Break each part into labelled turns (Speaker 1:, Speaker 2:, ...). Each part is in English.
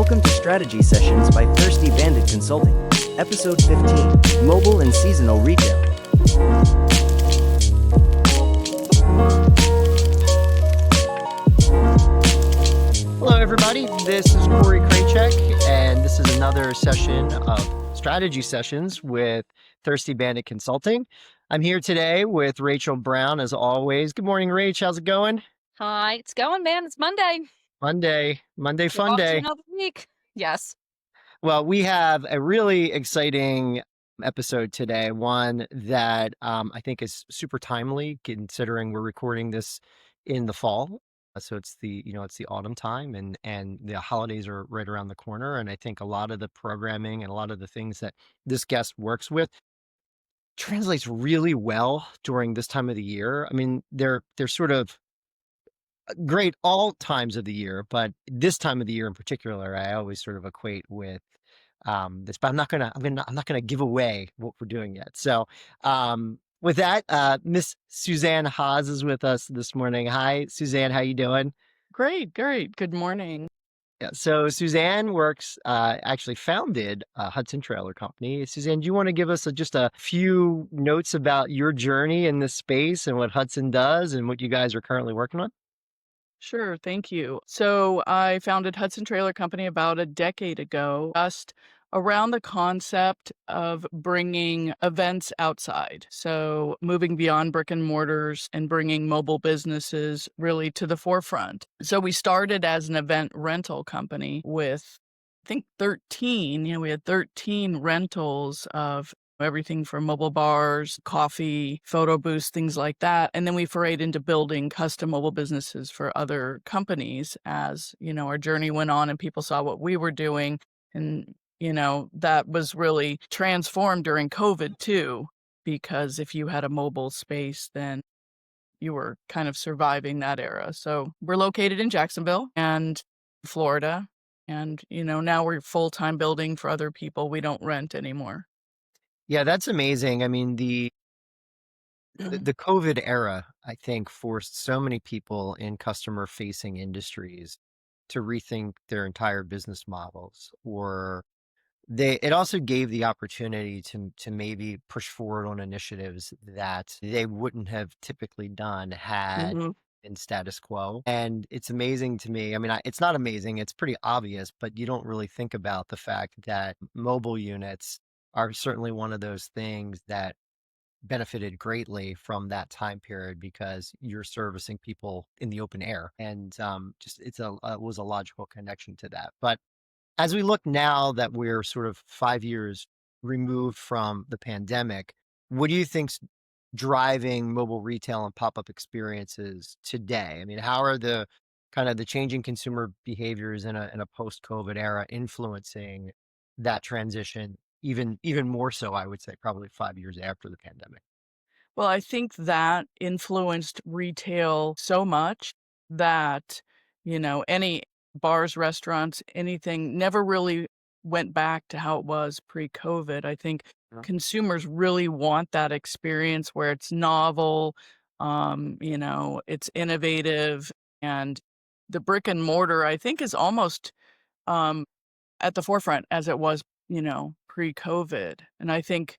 Speaker 1: Welcome to Strategy Sessions by Thirsty Bandit Consulting, Episode 15, Mobile and Seasonal Retail. Hello, everybody. This is Corey Kraychek, and this is another session of Strategy Sessions with Thirsty Bandit Consulting. I'm here today with Rachel Brown, as always. Good morning, Rach. How's it going?
Speaker 2: Hi, it's going, man. It's Monday.
Speaker 1: Monday
Speaker 2: We're
Speaker 1: fun
Speaker 2: off to
Speaker 1: day.
Speaker 2: another week. Yes.
Speaker 1: Well, we have a really exciting episode today, one that I think is super timely considering we're recording this in the fall. So it's it's the autumn time and the holidays are right around the corner. And I think a lot of the programming and a lot of the things that this guest works with translates really well during this time of the year. I mean, they're sort of great all times of the year, but this time of the year in particular, I always sort of equate with this. But I'm not gonna give away what we're doing yet. So with that, Miss Suzanne Hasz is with us this morning. Hi, Suzanne. How you doing?
Speaker 3: Great. Good morning.
Speaker 1: Yeah. So Suzanne actually founded Hudson Trailer Company. Suzanne, do you want to give us just a few notes about your journey in this space and what Hudson does and what you guys are currently working on?
Speaker 3: Sure, thank you. So I founded Hudson Trailer Company about a decade ago, just around the concept of bringing events outside. So moving beyond brick and mortars and bringing mobile businesses really to the forefront. So we started as an event rental company with, I think, 13. We had 13 rentals of everything from mobile bars, coffee, photo booths, things like that. And then we forayed into building custom mobile businesses for other companies as, our journey went on and people saw what we were doing. And, that was really transformed during COVID too, because if you had a mobile space, then you were kind of surviving that era. So we're located in Jacksonville and Florida. And, now we're full-time building for other people. We don't rent anymore.
Speaker 1: Yeah, that's amazing. I mean, the COVID era, I think, forced so many people in customer-facing industries to rethink their entire business models, or it also gave the opportunity to maybe push forward on initiatives that they wouldn't have typically done had
Speaker 3: Mhm.
Speaker 1: in status quo. And it's amazing to me. I mean, it's not amazing, it's pretty obvious, but you don't really think about the fact that mobile units are certainly one of those things that benefited greatly from that time period because you're servicing people in the open air. And just it was a logical connection to that. But as we look now that we're sort of 5 years removed from the pandemic, what do you think's driving mobile retail and pop-up experiences today? I mean, how are the kind of the changing consumer behaviors in a post-COVID era influencing that transition even more so, I would say, probably 5 years after the pandemic?
Speaker 3: Well, I think that influenced retail so much that, any bars, restaurants, anything never really went back to how it was pre-COVID. I think
Speaker 1: Yeah.
Speaker 3: consumers really want that experience where it's novel, it's innovative, and the brick and mortar, I think, is almost um, at the forefront as it was, pre-COVID. And I think,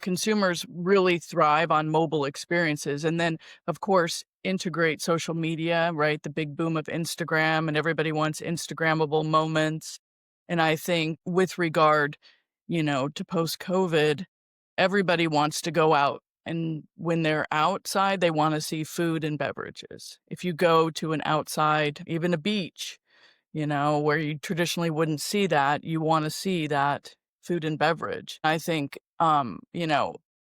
Speaker 3: consumers really thrive on mobile experiences. And then, of course, integrate social media, right? The big boom of Instagram, and everybody wants Instagrammable moments. And I think with regard, to post-COVID, everybody wants to go out. And when they're outside, they want to see food and beverages. If you go to an outside, even a beach, where you traditionally wouldn't see that, you want to see that food and beverage. I think,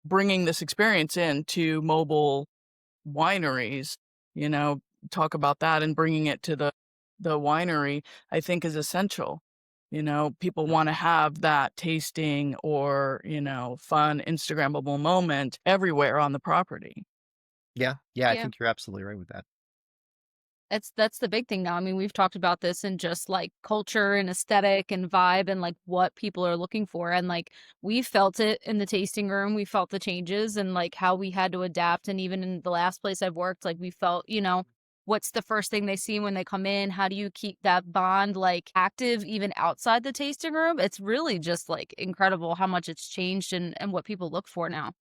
Speaker 3: bringing this experience into mobile wineries, you know, talk about that and bringing it to the winery, I think is essential. People want to have that tasting or, fun Instagrammable moment everywhere on the property.
Speaker 1: Yeah, I
Speaker 2: Yeah.
Speaker 1: think you're absolutely right with that.
Speaker 2: That's the big thing now. I mean, we've talked about this in just like culture and aesthetic and vibe and like what people are looking for. And like we felt it in the tasting room. We felt the changes and like how we had to adapt. And even in the last place I've worked, like we felt, what's the first thing they see when they come in? How do you keep that bond like active even outside the tasting room? It's really just like incredible how much it's changed and what people look for now.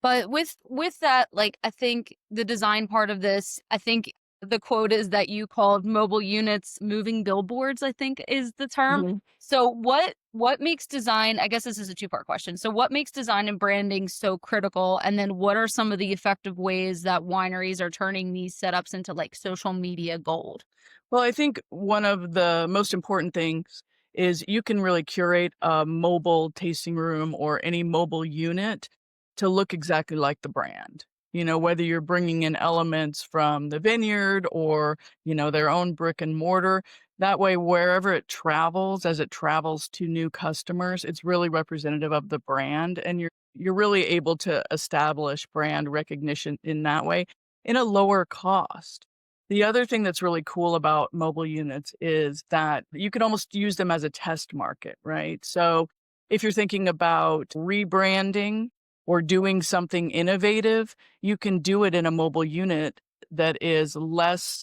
Speaker 2: But with that, like, I think the design part of this, I think the quote is that you called mobile units moving billboards, I think is the term.
Speaker 3: Mhm.
Speaker 2: So what makes design, I guess this is a two-part question. So what makes design and branding so critical? And then what are some of the effective ways that wineries are turning these setups into like social media gold?
Speaker 3: Well, I think one of the most important things is you can really curate a mobile tasting room or any mobile unit to look exactly like the brand. You know, whether you're bringing in elements from the vineyard or, their own brick and mortar. That way, wherever it travels, as it travels to new customers, it's really representative of the brand. And you're really able to establish brand recognition in that way in a lower cost. The other thing that's really cool about mobile units is that you can almost use them as a test market, right? So if you're thinking about rebranding or doing something innovative, you can do it in a mobile unit that is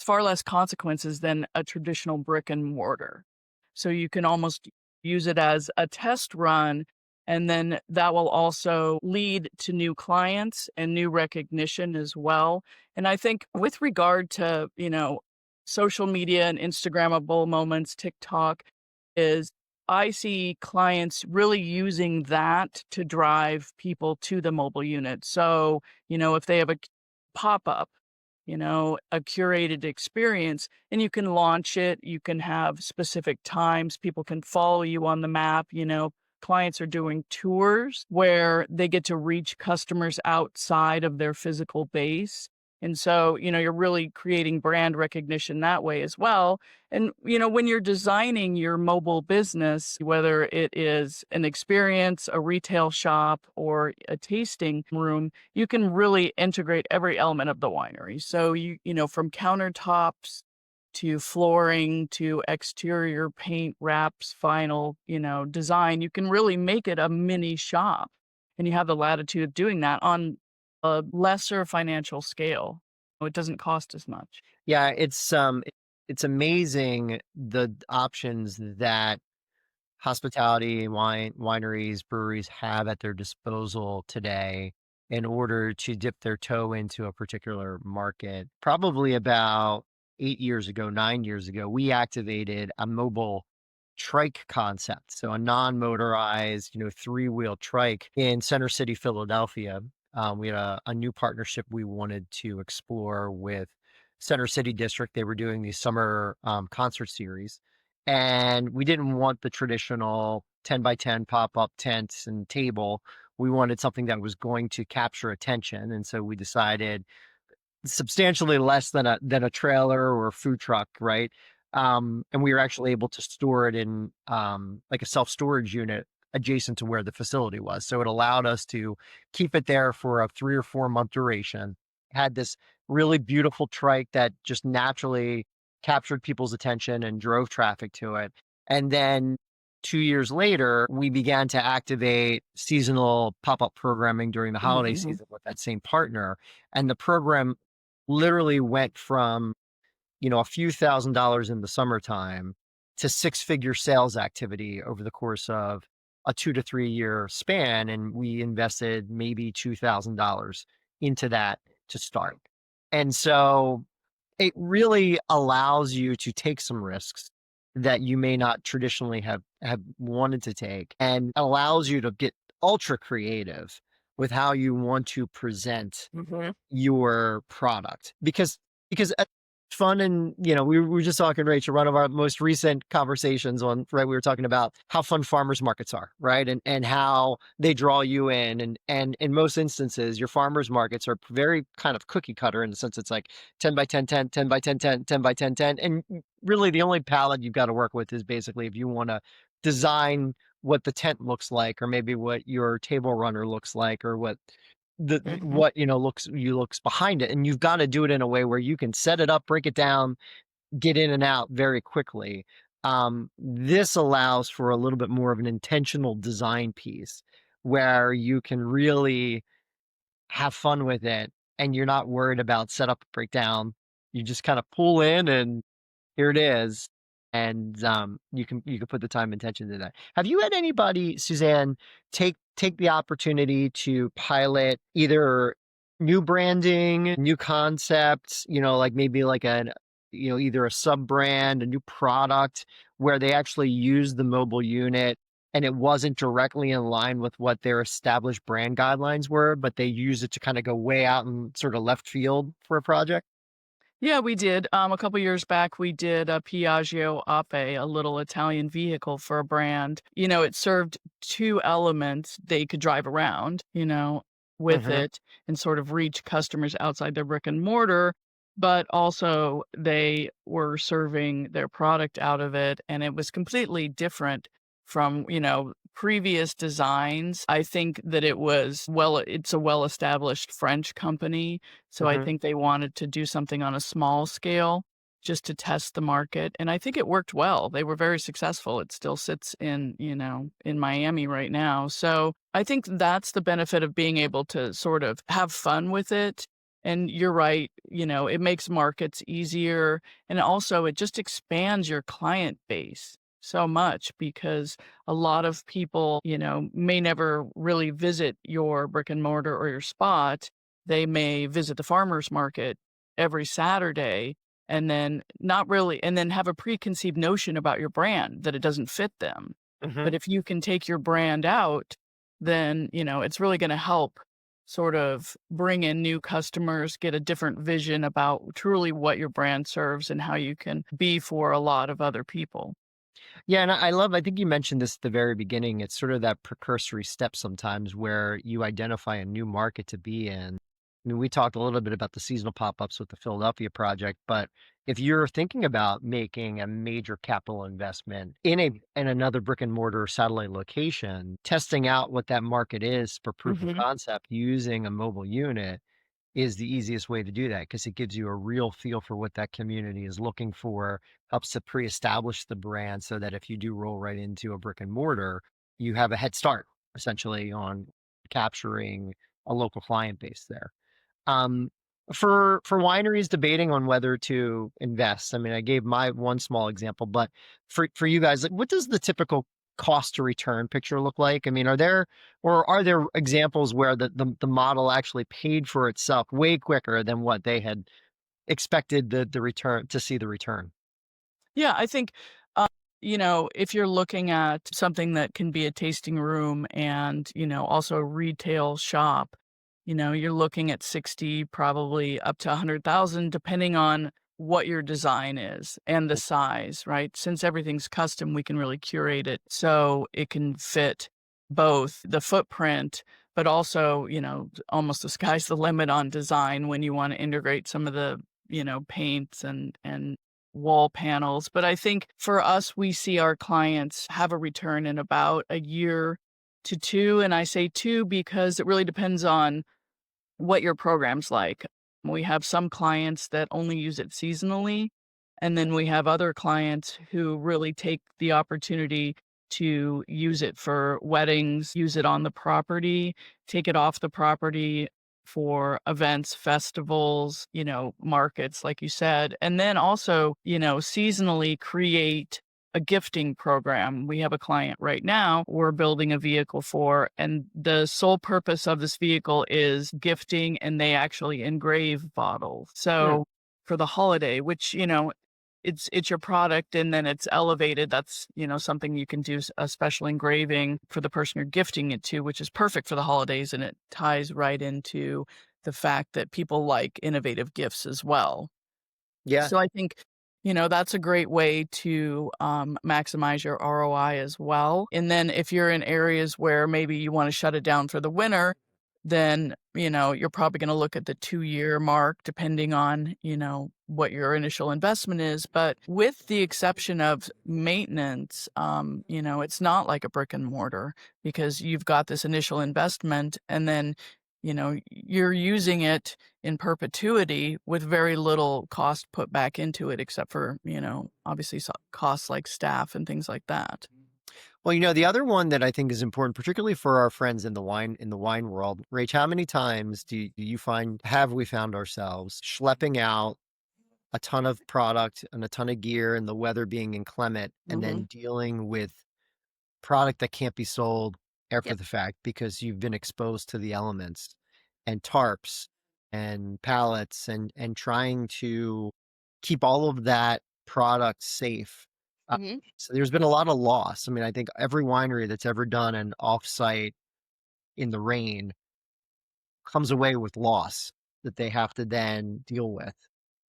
Speaker 3: far less consequences than a traditional brick and mortar. So you can almost use it as a test run, and then that will also lead to new clients and new recognition as well. And I think with regard to, social media and Instagrammable moments, TikTok is I see clients really using that to drive people to the mobile unit. So, if they have a pop up, a curated experience, and you can launch it, you can have specific times, people can follow you on the map, clients are doing tours where they get to reach customers outside of their physical base. And so, you're really creating brand recognition that way as well. And, when you're designing your mobile business, whether it is an experience, a retail shop, or a tasting room, you can really integrate every element of the winery. So, from countertops to flooring to exterior paint wraps, final, design, you can really make it a mini shop. And you have the latitude of doing that on a lesser financial scale. It doesn't cost as much.
Speaker 1: Yeah, it's amazing the options that hospitality, wineries, breweries have at their disposal today in order to dip their toe into a particular market. Probably about 8 years ago, 9 years ago, we activated a mobile trike concept. So a non-motorized, three-wheel trike in Center City, Philadelphia. We had a new partnership we wanted to explore with Center City District. They were doing these summer concert series, and we didn't want the traditional 10 by 10 pop-up tents and table. We wanted something that was going to capture attention. And so we decided substantially less than a trailer or a food truck, right? And we were actually able to store it in like a self-storage unit adjacent to where the facility was. So it allowed us to keep it there for a 3 or 4 month duration. Had this really beautiful trike that just naturally captured people's attention and drove traffic to it. And then 2 years later, we began to activate seasonal pop-up programming during the holiday
Speaker 3: Mhm.
Speaker 1: season with that same partner. And the program literally went from, a few $1,000s in the summertime to six-figure sales activity over the course of a 2 to 3 year span, and we invested maybe $2,000 into that to start. And so it really allows you to take some risks that you may not traditionally have wanted to take, and allows you to get ultra creative with how you want to present
Speaker 3: Mhm.
Speaker 1: your product. Because fun, and we were just talking, Rachel, one of our most recent conversations on, right, we were talking about how fun farmers markets are, right, and how they draw you in, and in most instances your farmers markets are very kind of cookie cutter in the sense it's like 10 by 10 10 10 by 10 10 10 by 10 10, and really the only palette you've got to work with is basically if you want to design what the tent looks like, or maybe what your table runner looks like, or what
Speaker 3: Mhm.
Speaker 1: what looks behind it, and you've got to do it in a way where you can set it up, break it down, get in and out very quickly. This allows for a little bit more of an intentional design piece where you can really have fun with it, and you're not worried about setup, breakdown. You just kind of pull in and here it is, and, you can put the time and attention to that. Have you had anybody, Suzanne, take the opportunity to pilot either new branding, new concepts, like maybe like either a sub-brand, a new product, where they actually use the mobile unit and it wasn't directly in line with what their established brand guidelines were, but they use it to kinda go way out in sort of left field for a project?
Speaker 3: Yeah, we did. A couple years back, we did a Piaggio Ape, a little Italian vehicle for a brand. It served two elements. They could drive around, with
Speaker 1: Mhm,
Speaker 3: it and sort of reach customers outside their brick and mortar, but also they were serving their product out of it. And it was completely different from, previous designs. I think that it's a well established French company, so I
Speaker 1: mhm.
Speaker 3: think they wanted to do something on a small scale just to test the market, and I think it worked well. They were very successful. It still sits in Miami right now. So, I think that's the benefit of being able to sort of have fun with it, and you're right, it makes markets easier, and also it just expands your client base so much because a lot of people, may never really visit your brick and mortar or your spot. They may visit the farmer's market every Saturday and then not really and then have a preconceived notion about your brand that it doesn't fit them. But
Speaker 1: Mhm.
Speaker 3: if you can take your brand out, then, it's really gonna help sort of bring in new customers, get a different vision about truly what your brand serves and how you can be for a lot of other people.
Speaker 1: Yeah, and I think you mentioned this at the very beginning. It's sort of that precursory step sometimes where you identify a new market to be in. I mean, we talked a little bit about the seasonal pop-ups with the Philadelphia project, but if you're thinking about making a major capital investment in another brick and mortar satellite location, testing out what that market is for proof of
Speaker 3: Mhm.
Speaker 1: concept using a mobile unit is the easiest way to do that because it gives you a real feel for what that community is looking for, helps to pre-establish the brand so that if you do roll right into a brick and mortar, you have a head start essentially on capturing a local client base there. Um, for wineries debating on whether to invest, I mean, I gave my one small example, but for you guys, like, what does the typical cost to return picture look like? I mean, are there examples where the model actually paid for itself way quicker than what they had expected the return to see the return?
Speaker 3: Yeah, I think, if you're looking at something that can be a tasting room and, also a retail shop, you're looking at 60, probably up to 100,000, depending on what your design is and the size, right? Since everything's custom, we can really curate it so it can fit both the footprint, but also, almost the sky's the limit on design when you want to integrate some of the, paints and wall panels. But I think for us, we see our clients have a return in about a year to 2, and I say 2 because it really depends on what your program's like. We have some clients that only use it seasonally, and then we have other clients who really take the opportunity to use it for weddings, use it on the property, take it off the property for events, festivals, markets, like you said, and then also, seasonally create a gifting program. We have a client right now we're building a vehicle for, and the sole purpose of this vehicle is gifting, and they actually engrave bottles.
Speaker 1: Hmm.
Speaker 3: So for the holiday, which, it's your product and then it's elevated. That's, something you can do a special engraving for the person you're gifting it to, which is perfect for the holidays. And it ties right into the fact that people like innovative gifts as well.
Speaker 1: Yeah.
Speaker 3: So I think, that's a great way to maximize your ROI as well. And then if you're in areas where maybe you want to shut it down for the winter, then, you're probably going to look at the 2-year mark, depending on, what your initial investment is. But with the exception of maintenance, it's not like a brick and mortar because you've got this initial investment and then, you're using it in perpetuity with very little cost put back into it except for, obviously costs like staff and things like that.
Speaker 1: Well, the other one that I think is important, particularly for our friends in the wine world, Rach, how many times do you find have we found ourselves schlepping out a ton of product and a ton of gear and the weather being inclement, and then
Speaker 3: Mhm.
Speaker 1: dealing with product that can't be sold after
Speaker 2: Yep.
Speaker 1: the fact because you've been exposed to the elements and tarps and pallets and trying to keep all of that product safe. Uh,
Speaker 2: Mhm.
Speaker 1: so there's been a lot of loss. I mean, I think every winery that's ever done an offsite in the rain comes away with loss that they have to then deal with.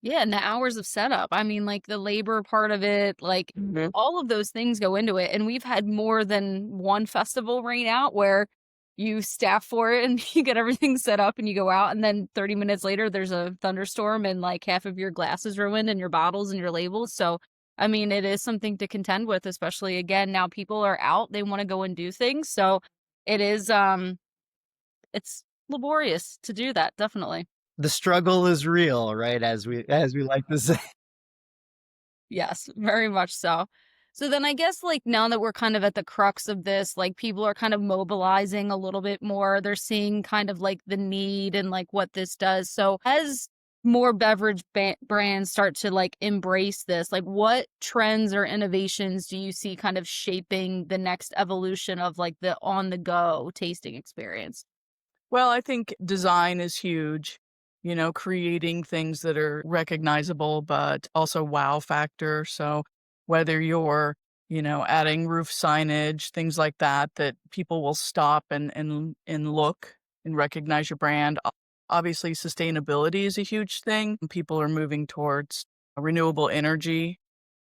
Speaker 2: Yeah, and the hours of setup. I mean, like, the labor part of it, like, all of those things go into it, and we've had more than one festival rain out where you staff for it and you get everything set up and you go out, and then 30 minutes later, there's a thunderstorm and, like, half of your glass is ruined and your bottles and your labels, so, I mean, it is something to contend with, especially, again, now people are out, they wanna go and do things, so it is, it's laborious to do that, definitely.
Speaker 1: The struggle is real, right? As we like to say.
Speaker 2: Yes, very much so. So then I guess like now that we're kind of at the crux of this, like people are kind of mobilizing a little bit more. They're seeing kind of like the need and like what this does. So as more beverage brands start to like embrace this, like what trends or innovations do you see kind of shaping the next evolution of like the on the go tasting experience?
Speaker 3: Well, I think design is huge, creating things that are recognizable, but also wow factor. So whether you're, adding roof signage, things like that, that people will stop and look and recognize your brand. Obviously, sustainability is a huge thing. People are moving towards renewable energy.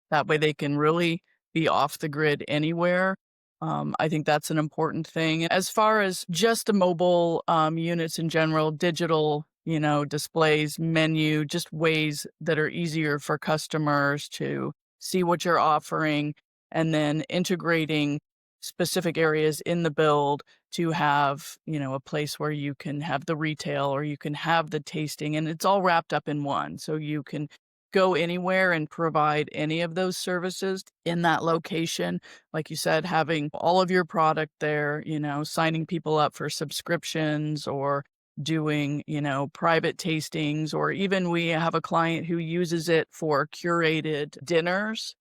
Speaker 3: That way they can really be off the grid anywhere. I think that's an important thing. As far as just the mobile units in general, digital, displays, menu, just ways that are easier for customers to see what you're offering, and then integrating specific areas in the build to have, a place where you can have the retail or you can have the tasting and it's all wrapped up in one. So you can go anywhere and provide any of those services in that location. Like you said, having all of your product there, signing people up for subscriptions or doing, private tastings, or even we have a client who uses it for curated dinners.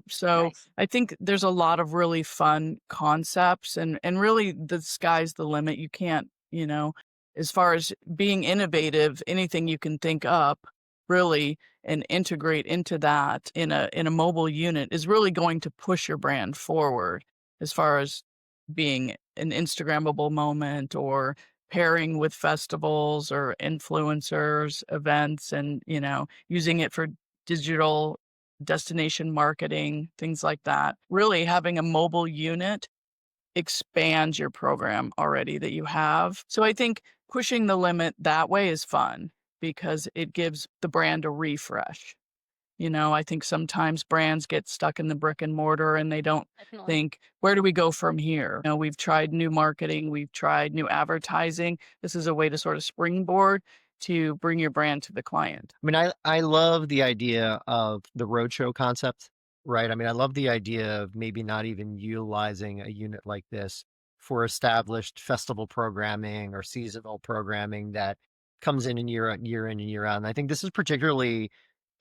Speaker 3: So
Speaker 2: Nice.
Speaker 3: I think there's a lot of really fun concepts, and really the sky's the limit. You can't, as far as being innovative, anything you can think up really and integrate into that in a mobile unit is really going to push your brand forward as far as being an Instagrammable moment or pairing with festivals or influencers, events, and, using it for digital destination marketing, things like that. Really having a mobile unit expands your program already that you have. So I think pushing the limit that way is fun because it gives the brand a refresh. I think sometimes brands get stuck in the brick and mortar and they don't
Speaker 2: Definitely.
Speaker 3: think, where do we go from here? We've tried new marketing, we've tried new advertising. This is a way to sort of springboard to bring your brand to the client.
Speaker 1: I mean, I love the idea of the roadshow concept, right? I mean, I love the idea of maybe not even utilizing a unit like this for established festival programming or seasonal programming that comes in and year in and year out. And I think this is particularly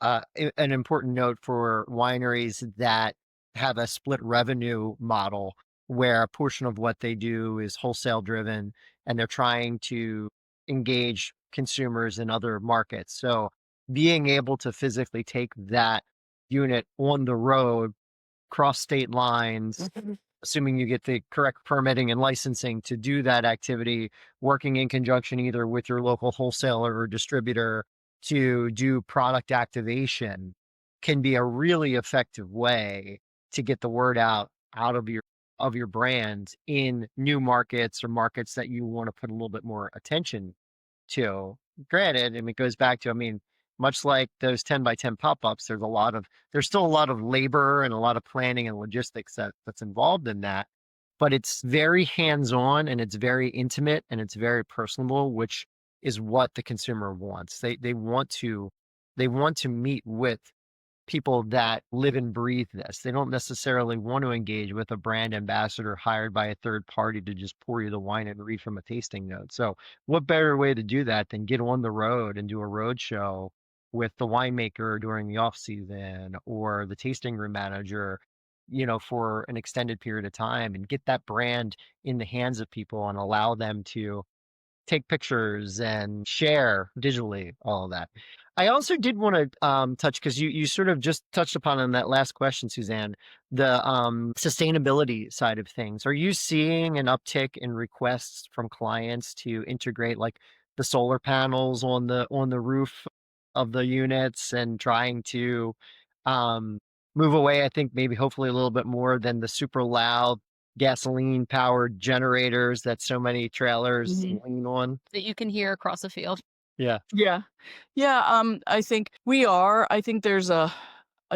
Speaker 1: an important note for wineries that have a split revenue model where a portion of what they do is wholesale driven and they're trying to engage consumers in other markets. So being able to physically take that unit on the road, cross state lines, assuming you get the correct permitting and licensing to do that activity, working in conjunction either with your local wholesaler or distributor to do product activation can be a really effective way to get the word out of your brand in new markets or markets that you want to put a little bit more attention to. Granted, and it goes back to, I mean, much like those 10 by 10 pop-ups, there's still a lot of labor and a lot of planning and logistics that's involved in that. But it's very hands-on and it's very intimate and it's very personable, which is what the consumer wants. They want to meet with people that live and breathe this. They don't necessarily want to engage with a brand ambassador hired by a third party to just pour you the wine and read from a tasting note. So, what better way to do that than get on the road and do a road show with the winemaker during the off season or the tasting room manager, for an extended period of time and get that brand in the hands of people and allow them to take pictures and share digitally, all of that. I also did want to touch because you sort of just touched upon in that last question, Suzanne, the sustainability side of things. Are you seeing an uptick in requests from clients to integrate like the solar panels on the roof of the units and trying to um, move away? I think maybe hopefully a little bit more than the super loud gasoline powered generators that so many trailers
Speaker 3: Mhm.
Speaker 1: lean on.
Speaker 2: That you can hear across the field.
Speaker 1: Yeah.
Speaker 3: Yeah. Yeah, I think we are. I think there's a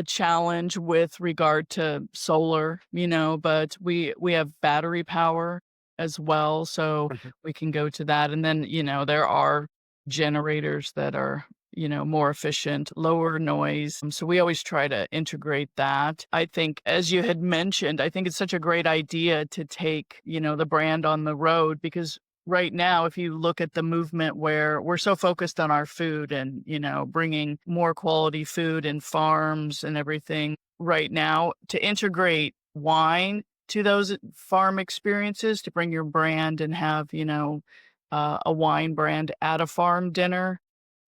Speaker 3: challenge with regard to solar, but we have battery power as well, so
Speaker 1: Mhm.
Speaker 3: we can go to that. And then, there are generators that are, more efficient, lower noise. So we always try to integrate that. I think, as you had mentioned, I think it's such a great idea to take, the brand on the road because right now, if you look at the movement where we're so focused on our food and, bringing more quality food and farms and everything right now, to integrate wine to those farm experiences, to bring your brand and have, a wine brand at a farm dinner.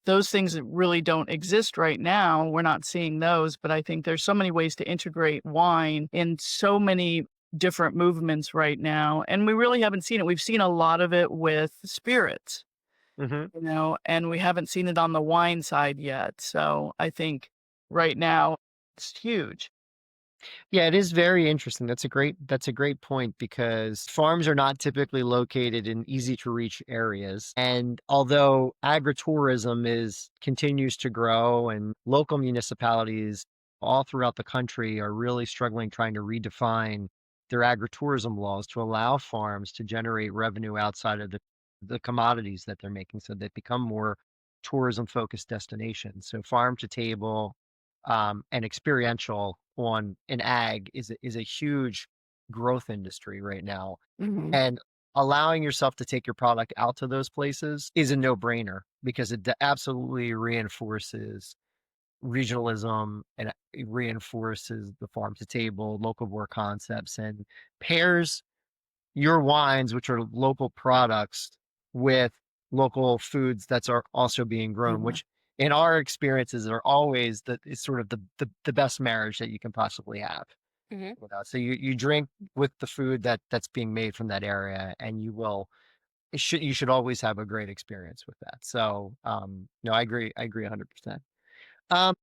Speaker 3: Those things that really don't exist right now, we're not seeing those, but I think there's so many ways to integrate wine in so many different movements right now, and we really haven't seen it. We've seen a lot of it with spirits,
Speaker 1: Mhm.
Speaker 3: and we haven't seen it on the wine side yet. So I think right now it's huge.
Speaker 1: Yeah, it is very interesting. That's a great point because farms are not typically located in easy to reach areas. And although agritourism is continues to grow and local municipalities all throughout the country are really struggling trying to redefine their agritourism laws to allow farms to generate revenue outside of the commodities that they're making so they become more tourism focused destinations. So farm to table and experiential on an ag is a huge growth industry right now.
Speaker 3: Mhm.
Speaker 1: And allowing yourself to take your product out to those places is a no-brainer because absolutely reinforces regionalism and it reinforces the farm to table, locavore concepts, and pairs your wines, which are local products, with local foods that's are also being grown,
Speaker 3: Yeah.
Speaker 1: which in our experiences are always is sort of the best marriage that you can possibly have.
Speaker 2: Mhm.
Speaker 1: So you drink with the food that's being made from that area, and you should always have a great experience with that. So no, I agree 100%. Um,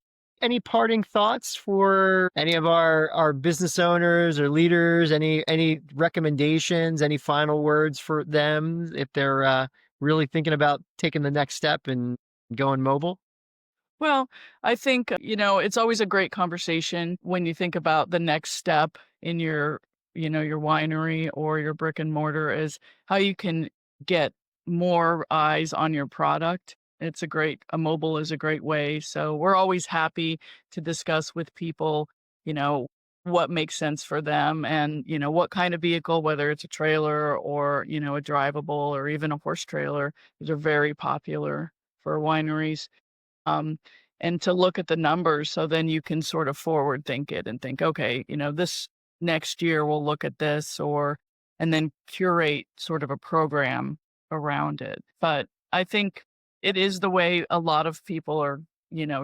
Speaker 1: any parting thoughts for any of our business owners or leaders? Any recommendations? Any final words for them if they're really thinking about taking the next step and going mobile?
Speaker 3: Well, I think, it's always a great conversation when you think about the next step in your winery or your brick and mortar is how you can get more eyes on your product. A mobile is a great way. So we're always happy to discuss with people, you know, what makes sense for them and, what kind of vehicle, whether it's a trailer or, a drivable or even a horse trailer. These are very popular for wineries, um, and to look at the numbers so then you can sort of forward think it and think, okay, this next year we'll look at this and then curate sort of a program around it. But I think it is the way a lot of people are,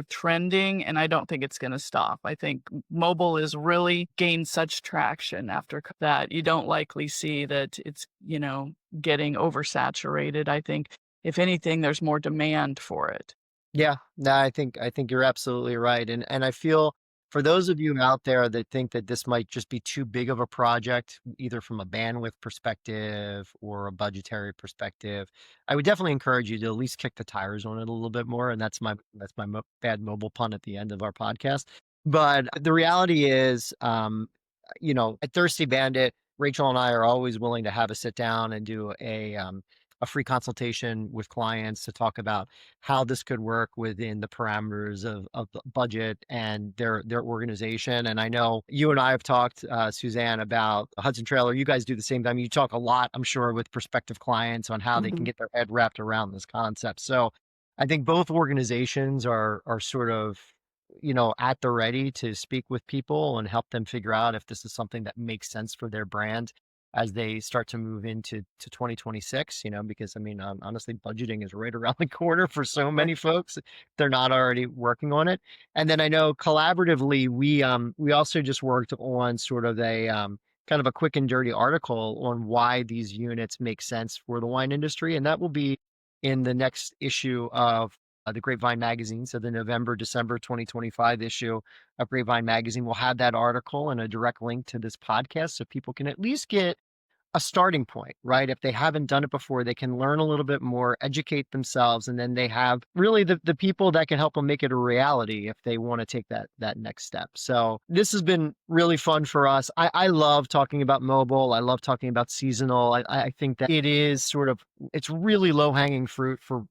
Speaker 3: trending, and I don't think it's going to stop. I think mobile is really gained such traction after that you don't likely see that it's, getting oversaturated. I think if anything, there's more demand for it.
Speaker 1: Yeah, no, I think you're absolutely right, and I feel for those of you out there that think that this might just be too big of a project, either from a bandwidth perspective or a budgetary perspective, I would definitely encourage you to at least kick the tires on it a little bit more, and that's my bad mobile pun at the end of our podcast. But the reality is, at Thirsty Bandit, Rachel and I are always willing to have a sit down and do a free consultation with clients to talk about how this could work within the parameters of the budget and their organization. And I know you and I have talked, Suzanne, about Hudson Trailer. You guys do the same time. You talk a lot, I'm sure, with prospective clients on how they can
Speaker 3: Mhm.
Speaker 1: get their head wrapped around this concept. So I think both organizations are sort of, at the ready to speak with people and help them figure out if this is something that makes sense for their brand as they start to move into 2026, because I mean, honestly, budgeting is right around the corner for so
Speaker 3: Right.
Speaker 1: many folks. If they're not already working on it. And then I know collaboratively, we also just worked on sort of a kind of a quick and dirty article on why these units make sense for the wine industry. And that will be in the next issue of the Grapevine magazine. So the November, December 2025 issue of Grapevine magazine will have that article and a direct link to this podcast so people can at least get a starting point, right? If they haven't done it before, they can learn a little bit more, educate themselves, and then they have really the people that can help them make it a reality if they want to take that next step. So this has been really fun for us. I love talking about mobile. I love talking about seasonal. I think that it is sort of it's really low hanging fruit for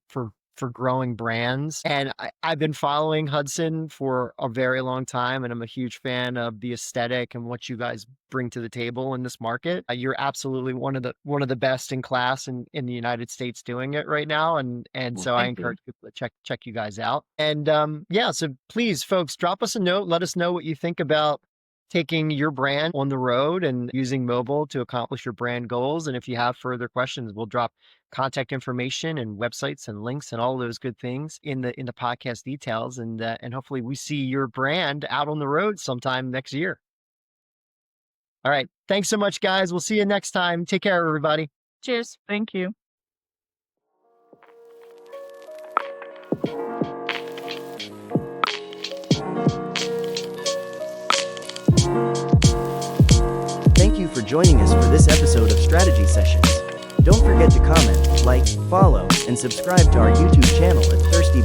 Speaker 1: growing brands. And I've been following Hudson for a very long time, and I'm a huge fan of the aesthetic and what you guys bring to the table in this market. You're absolutely one of the best in class in the United States doing it right now. And
Speaker 3: Well,
Speaker 1: so I
Speaker 3: thank you.
Speaker 1: encourage people to check you guys out. And yeah, so please, folks, drop us a note. Let us know what you think about taking your brand on the road and using mobile to accomplish your brand goals. And if you have further questions, we'll drop contact information and websites and links and all those good things in the podcast details. And hopefully we see your brand out on the road sometime next year. All right. Thanks so much, guys. We'll see you next time. Take care, everybody.
Speaker 2: Cheers.
Speaker 3: Thank you.
Speaker 4: Thank you for joining us for this episode of Strategy Sessions. Don't forget to comment, like, follow, and subscribe to our YouTube channel at Thirsty